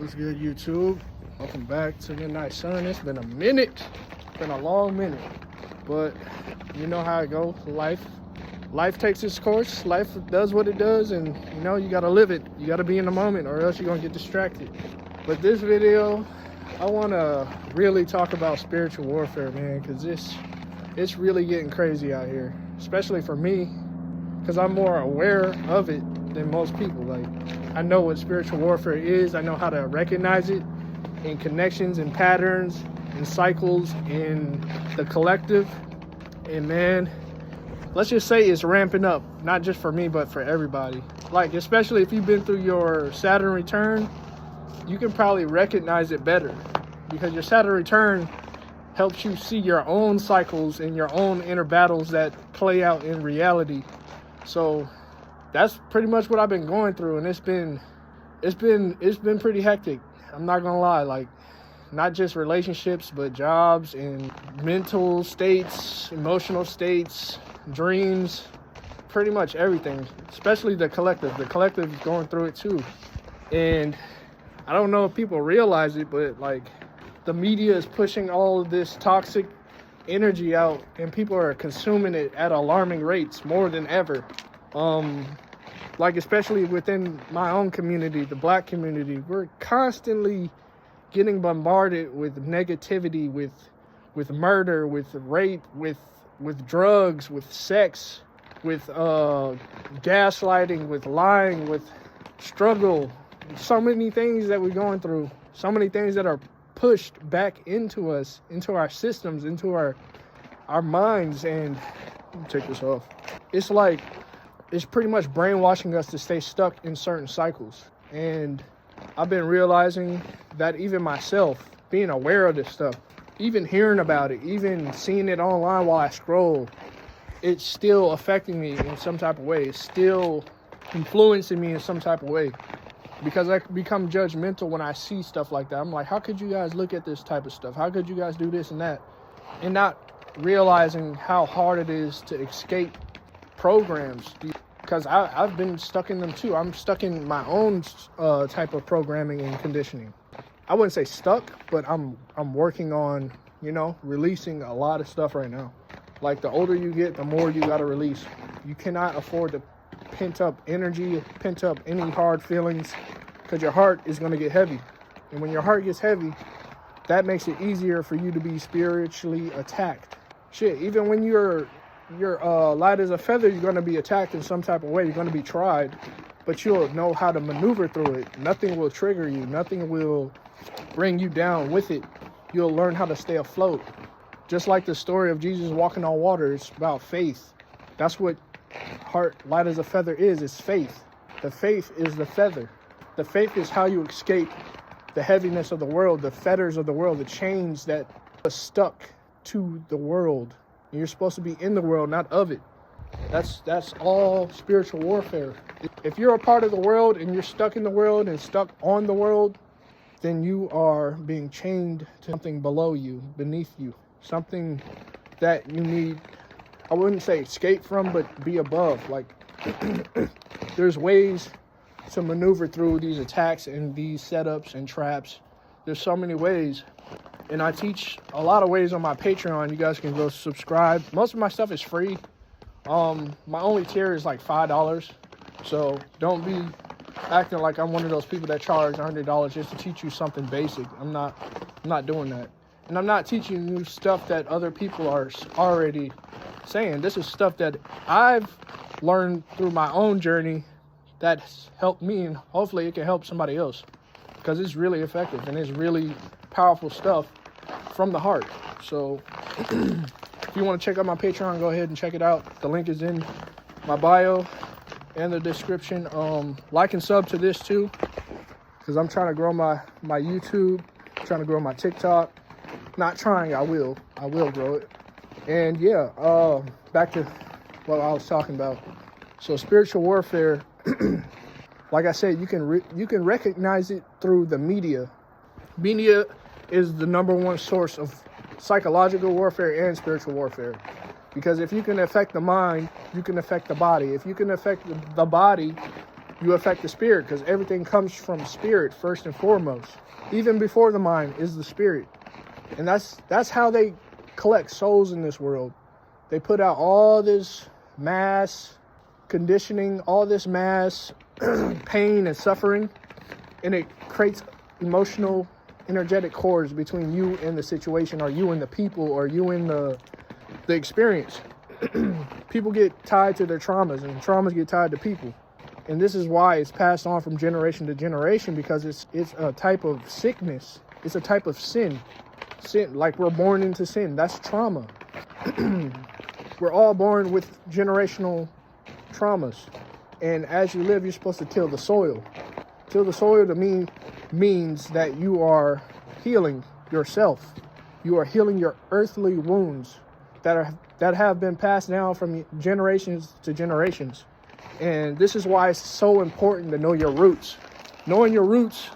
What's good, YouTube? Welcome back to MidnightSun. It's been a minute. It's been a long minute. But you know how it goes. Life takes its course. Life does what it does, and you gotta live it. You gotta be in the moment, or else you're gonna get distracted. But this video, I wanna really talk about spiritual warfare, man, because it's really getting crazy out here. Especially for me, because I'm more aware of it than most people. Like, I know what spiritual warfare is. I know how to recognize it in connections and patterns and cycles in the collective. And man, let's just say it's ramping up, not just for me, but for everybody. Like, especially if you've been through your Saturn return, you can probably recognize it better, because your Saturn return helps you see your own cycles and your own inner battles that play out in reality. So that's pretty much what I've been going through, and it's been pretty hectic. I'm not gonna lie, like, not just relationships, but jobs and mental states, emotional states, dreams, pretty much everything, especially the collective. The collective is going through it too. And I don't know if people realize it, but like, the media is pushing all of this toxic energy out, and people are consuming it at alarming rates, more than ever. Like, especially within my own community, the Black community, we're constantly getting bombarded with negativity, with murder, with rape, with drugs, with sex, with gaslighting, with lying, with struggle. So many things that we're going through, so many things that are pushed back into us, into our systems, into our minds. And let me take this off. It's like, it's pretty much brainwashing us to stay stuck in certain cycles. And I've been realizing that even myself, being aware of this stuff, even hearing about it, even seeing it online while I scroll, it's still affecting me in some type of way. It's still influencing me in some type of way, because I become judgmental when I see stuff like that. I'm like, how could you guys look at this type of stuff? How could you guys do this and that? And not realizing how hard it is to escape programs, because I've been stuck in them too. I'm stuck in my own type of programming and conditioning. I wouldn't say stuck, but I'm working on, releasing a lot of stuff right now. Like, the older you get, the more you got to release. You cannot afford to pent up energy, pent up any hard feelings, because your heart is going to get heavy. And when your heart gets heavy, that makes it easier for you to be spiritually attacked. Shit, even when you're light as a feather, you're going to be attacked in some type of way. You're going to be tried, but you'll know how to maneuver through it. Nothing will trigger you. Nothing will bring you down with it. You'll learn how to stay afloat. Just like the story of Jesus walking on water, it's about faith. That's what heart light as a feather is. It's faith. The faith is the feather. The faith is how you escape the heaviness of the world, the fetters of the world, the chains that are stuck to the world. And you're supposed to be in the world, not of it. That's all spiritual warfare. If you're a part of the world and you're stuck in the world and stuck on the world, then you are being chained to something below you, beneath you, something that you need, I wouldn't say escape from, but be above. Like, there's ways to maneuver through these attacks and these setups and traps. There's so many ways. And I teach a lot of ways on my Patreon. You guys can go subscribe. Most of my stuff is free. My only tier is like $5. So don't be acting like I'm one of those people that charge $100 just to teach you something basic. I'm not doing that. And I'm not teaching you stuff that other people are already saying. This is stuff that I've learned through my own journey that's helped me, and hopefully it can help somebody else, because it's really effective and it's really powerful stuff from the heart. So if you want to check out my Patreon, go ahead and check it out. The link is in my bio and the description. Like and sub to this too, because I'm trying to grow my YouTube, trying to grow my TikTok. Not trying, I will grow it. And yeah, back to what I was talking about. So spiritual warfare, like I said, you can recognize it through the media. Media is the number one source of psychological warfare and spiritual warfare. Because if you can affect the mind, you can affect the body. If you can affect the body, you affect the spirit, because everything comes from spirit first and foremost. Even before the mind is the spirit. And that's how they collect souls in this world. They put out all this mass conditioning, all this mass pain and suffering, and it creates emotional, energetic cords between you and the situation, or you and the people, or you and the experience. People get tied to their traumas, and traumas get tied to people. And this is why it's passed on from generation to generation, because it's a type of sickness. It's a type of sin. Sin, like we're born into sin. That's trauma. We're all born with generational traumas. And as you live, you're supposed to till the soil. Till the soil to me means that you are healing yourself. You are healing your earthly wounds that have been passed down from generations to generations. And this is why it's so important to know your roots. Knowing your roots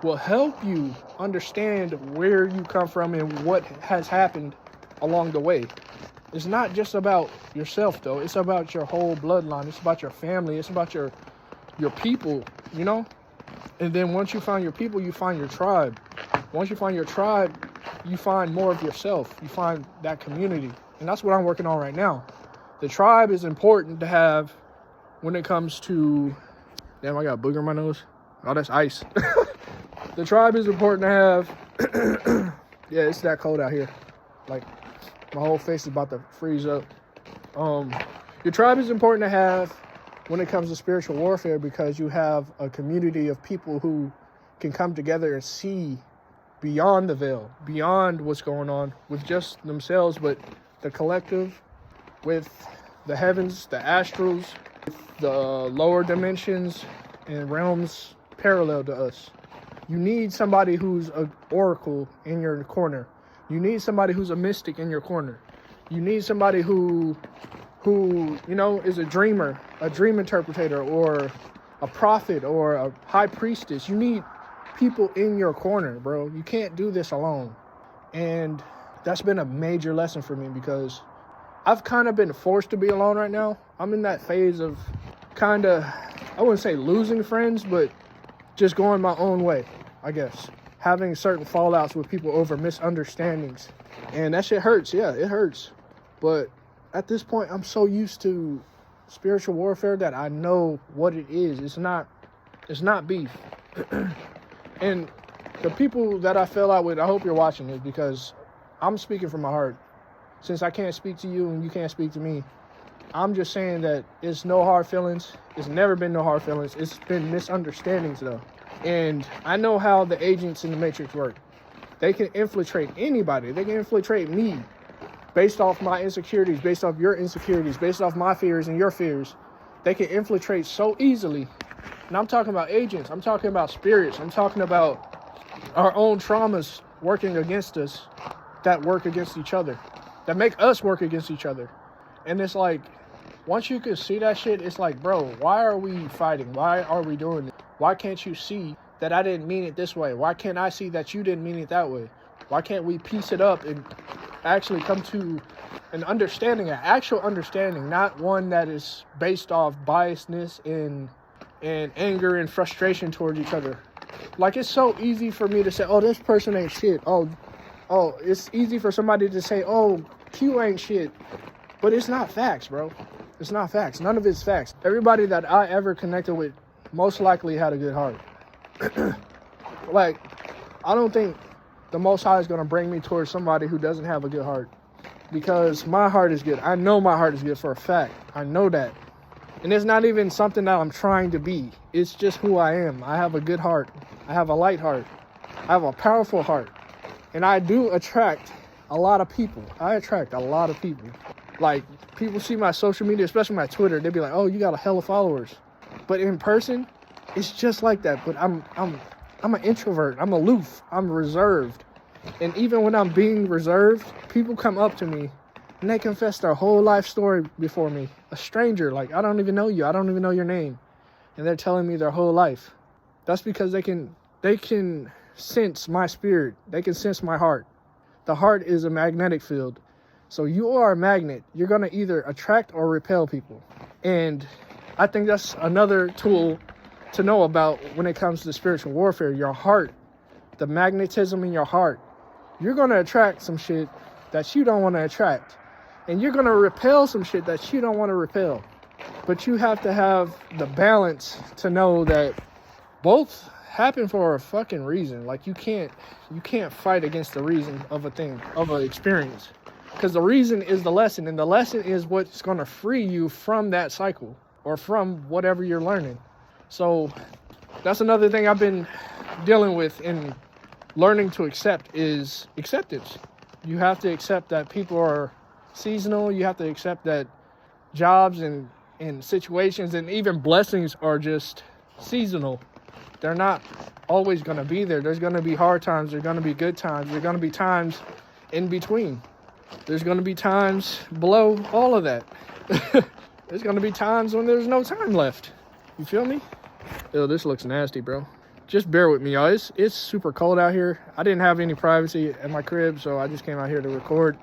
will help you understand where you come from and what has happened along the way. It's not just about yourself, though. It's about your whole bloodline. It's about your family. It's about your people, you know? And then once you find your people, you find your tribe. Once you find your tribe, you find more of yourself. You find that community. And that's what I'm working on right now. The tribe is important to have when it comes to... Damn, I got a booger in my nose. Oh, that's ice. The tribe is important to have. Yeah, it's that cold out here. Like, my whole face is about to freeze up. Your tribe is important to have when it comes to spiritual warfare, because you have a community of people who can come together and see beyond the veil, beyond what's going on with just themselves, but the collective, with the heavens, the astrals, the lower dimensions and realms parallel to us. You need somebody who's an oracle in your corner. You need somebody who's a mystic in your corner. You need somebody who is a dreamer, a dream interpreter, or a prophet, or a high priestess. You need people in your corner, bro. You can't do this alone. And that's been a major lesson for me, because I've kind of been forced to be alone right now. I'm in that phase of kind of, I wouldn't say losing friends, but just going my own way, I guess. Having certain fallouts with people over misunderstandings. And that shit hurts. Yeah, it hurts. But at this point, I'm so used to spiritual warfare that I know what it is. It's not beef. And the people that I fell out with, I hope you're watching this, because I'm speaking from my heart. Since I can't speak to you and you can't speak to me, I'm just saying that it's no hard feelings. It's never been no hard feelings. It's been misunderstandings, though. And I know how the agents in the Matrix work. They can infiltrate anybody. They can infiltrate me based off my insecurities, based off your insecurities, based off my fears and your fears. They can infiltrate so easily. And I'm talking about agents. I'm talking about spirits. I'm talking about our own traumas working against us, that work against each other, that make us work against each other. And it's like, once you can see that shit, it's like, bro, why are we fighting? Why are we doing this? Why can't you see that I didn't mean it this way? Why can't I see that you didn't mean it that way? Why can't we piece it up and actually come to an understanding, an actual understanding, not one that is based off biasness and anger and frustration towards each other? Like, it's so easy for me to say, oh, this person ain't shit. Oh, it's easy for somebody to say, oh, Q ain't shit. But it's not facts, bro. It's not facts. None of it's facts. Everybody that I ever connected with most likely had a good heart. Like, I don't think the Most High is going to bring me towards somebody who doesn't have a good heart, because my heart is good. I know my heart is good for a fact. I know that. And it's not even something that I'm trying to be. It's just who I am. I have a good heart. I have a light heart. I have a powerful heart. And I do attract a lot of people. I attract a lot of people. Like, people see my social media, especially my Twitter, they be like, oh, you got a hell of followers. But in person, it's just like that. But I'm an introvert. I'm aloof. I'm reserved. And even when I'm being reserved, people come up to me and they confess their whole life story before me. A stranger, like, I don't even know you. I don't even know your name. And they're telling me their whole life. That's because they can sense my spirit. They can sense my heart. The heart is a magnetic field. So you are a magnet. You're going to either attract or repel people. And I think that's another tool to know about when it comes to spiritual warfare. Your heart, the magnetism in your heart. You're going to attract some shit that you don't want to attract. And you're going to repel some shit that you don't want to repel. But you have to have the balance to know that both happen for a fucking reason. Like you can't fight against the reason of a thing, of an experience. Because the reason is the lesson, and the lesson is what's going to free you from that cycle or from whatever you're learning. So that's another thing I've been dealing with in learning to accept is acceptance. You have to accept that people are seasonal. You have to accept that jobs and situations and even blessings are just seasonal. They're not always going to be there. There's going to be hard times. There's going to be good times. There's going to be times in between. There's going to be times below all of that. There's going to be times when there's no time left. You feel me? Ew, this looks nasty, bro. Just bear with me, y'all. It's super cold out here. I didn't have any privacy at my crib, so I just came out here to record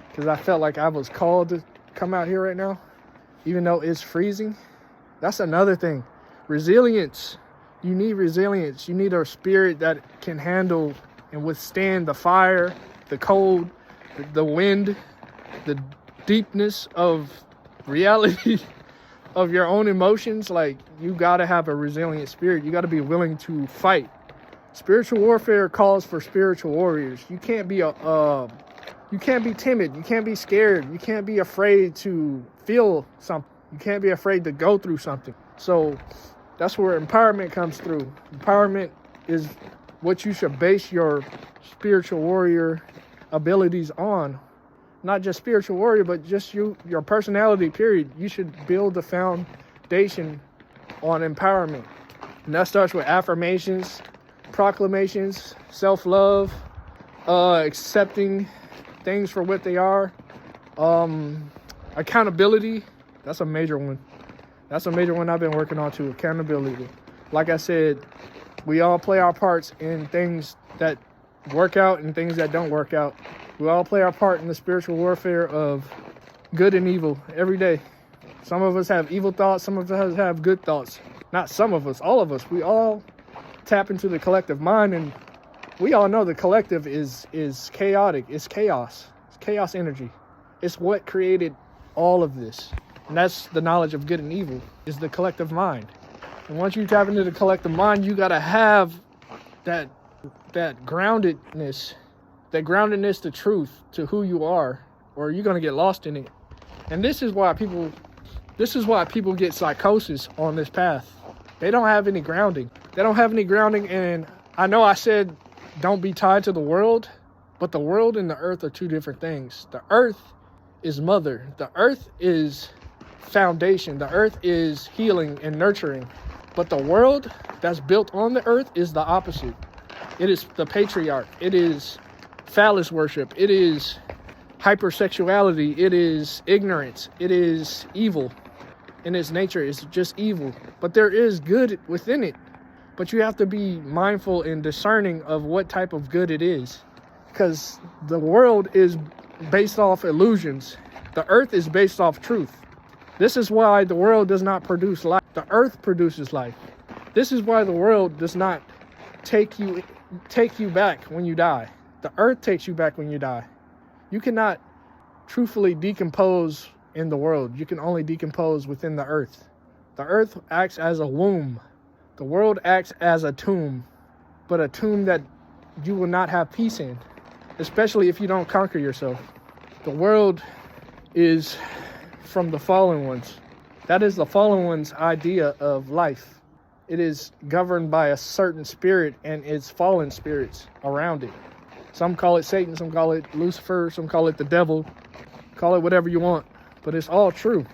because I felt like I was called to come out here right now, even though it's freezing. That's another thing. Resilience. You need resilience. You need a spirit that can handle and withstand the fire, the cold, the wind, the deepness of reality of your own emotions. Like, you got to have a resilient spirit. You got to be willing to fight. Spiritual warfare calls for spiritual warriors. You can't be you can't be timid. You can't be scared. You can't be afraid to feel something. You can't be afraid to go through something. So that's where empowerment comes through. Empowerment is what you should base your spiritual warrior abilities on. Not just spiritual warrior, but just your personality, period. You should build the foundation on empowerment. And that starts with affirmations, proclamations, self-love, accepting things for what they are. Accountability, that's a major one. That's a major one I've been working on too, accountability. Like I said, we all play our parts in things that work out and things that don't work out. We all play our part in the spiritual warfare of good and evil every day. Some of us have evil thoughts. Some of us have good thoughts. Not some of us, all of us. We all tap into the collective mind, and we all know the collective is chaotic. It's chaos. It's chaos energy. It's what created all of this. And that's the knowledge of good and evil, is the collective mind. And once you tap into the collective mind, you got to have that groundedness to truth, to who you are, or you're going to get lost in it. And this is why people get psychosis on this path. They don't have any grounding. And I know I said don't be tied to the world, but the world and the earth are two different things. The earth is mother. The earth is foundation. The earth is healing and nurturing. But the world that's built on the earth is the opposite. It is the patriarch. It is phallus worship. It is hypersexuality. It is ignorance. It is evil. In its nature, it's just evil. But there is good within it. But you have to be mindful and discerning of what type of good it is. Because the world is based off illusions. The earth is based off truth. This is why the world does not produce life. The earth produces life. This is why the world does not take you back when you die. The earth takes you back when you die. You cannot truthfully decompose in the world. You can only decompose within the earth. The earth acts as a womb. The world acts as a tomb, but a tomb that you will not have peace in, especially if you don't conquer yourself. The world is from the fallen ones. That is the fallen one's idea of life. It is governed by a certain spirit and its fallen spirits around it. Some call it Satan, some call it Lucifer, some call it the devil. Call it whatever you want, but it's all true.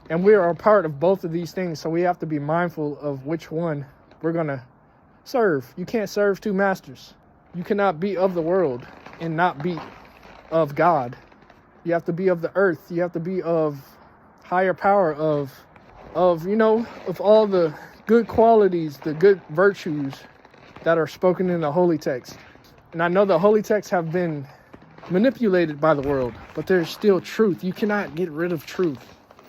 And we are a part of both of these things, so we have to be mindful of which one we're going to serve. You can't serve two masters. You cannot be of the world and not be of God. You have to be of the earth. You have to be of higher power, of all the good qualities, the good virtues that are spoken in the holy text. And I know the holy texts have been manipulated by the world, but there's still truth. You cannot get rid of truth.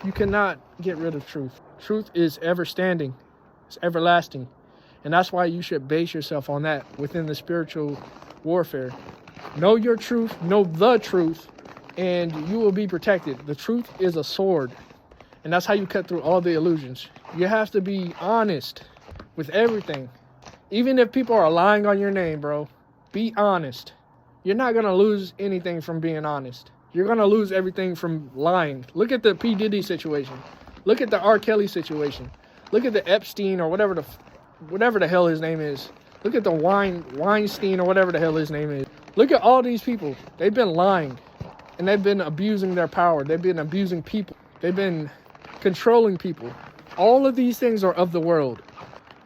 You cannot get rid of truth. Truth is ever standing. It's everlasting. And that's why you should base yourself on that within the spiritual warfare. Know your truth, know the truth, and you will be protected. The truth is a sword. And that's how you cut through all the illusions. You have to be honest with everything. Even if people are lying on your name, bro, be honest. You're not going to lose anything from being honest. You're going to lose everything from lying. Look at the P. Diddy situation. Look at the R. Kelly situation. Look at the Epstein or whatever the hell his name is. Look at the Weinstein or whatever the hell his name is. Look at all these people. They've been lying. And they've been abusing their power. They've been abusing people. They've been controlling people. All of these things are of the world.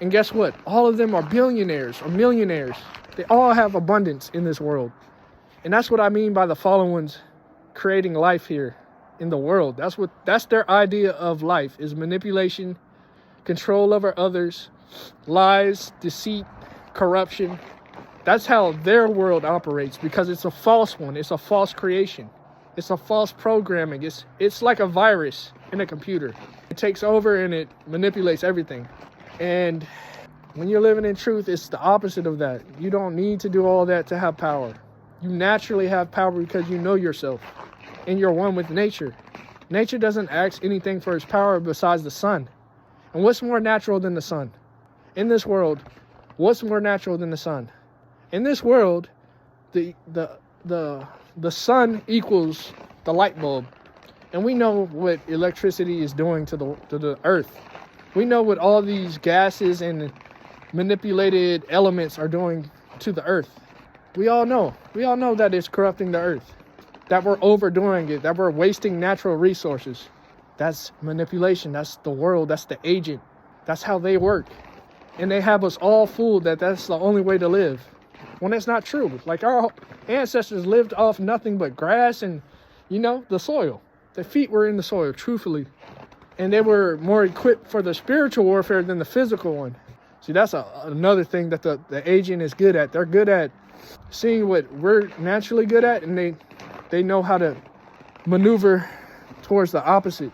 And guess what? All of them are billionaires or millionaires. They all have abundance in this world. And that's what I mean by the fallen ones creating life here in the world. That's their idea of life, is manipulation, control over others, lies, deceit, corruption. That's how their world operates, because it's a false one. It's a false creation. It's a false programming. It's like a virus in a computer. It takes over and it manipulates everything. And when you're living in truth, it's the opposite of that. You don't need to do all that to have power. You naturally have power because you know yourself and you're one with nature. Nature doesn't ask anything for its power besides the sun. And what's more natural than the sun? In this world, what's more natural than the sun? In this world, the sun equals the light bulb. And we know what electricity is doing to the earth. We know what all these gases and manipulated elements are doing to the earth. We all know that it's corrupting the earth, that we're overdoing it, that we're wasting natural resources. That's manipulation. That's the world. That's the agent. That's how they work. And they have us all fooled that that's the only way to live, when it's not true. Like, our ancestors lived off nothing but grass and, the soil. Their feet were in the soil, truthfully. And they were more equipped for the spiritual warfare than the physical one. See, that's another thing that the agent is good at. They're good at seeing what we're naturally good at, and they know how to maneuver towards the opposite.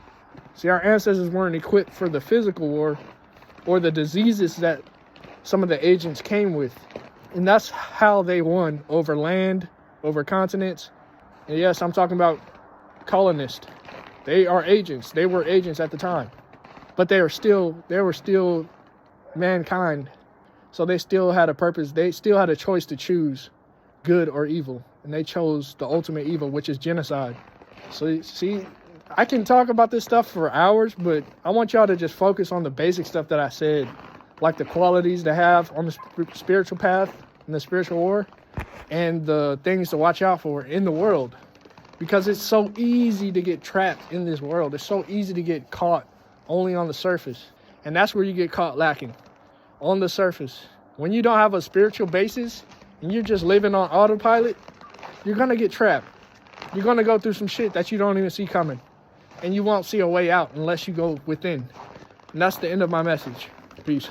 See, our ancestors weren't equipped for the physical war or the diseases that some of the agents came with. And that's how they won over land, over continents. And yes, I'm talking about colonists. They are agents. They were agents at the time. But they were still mankind. So they still had a purpose. They still had a choice to choose good or evil. And they chose the ultimate evil, which is genocide. So, see, I can talk about this stuff for hours, but I want y'all to just focus on the basic stuff that I said, like the qualities to have on the spiritual path and the spiritual war, and the things to watch out for in the world. Because it's so easy to get trapped in this world. It's so easy to get caught only on the surface. And that's where you get caught lacking, on the surface. When you don't have a spiritual basis and you're just living on autopilot, you're going to get trapped. You're going to go through some shit that you don't even see coming. And you won't see a way out unless you go within. And that's the end of my message. Peace.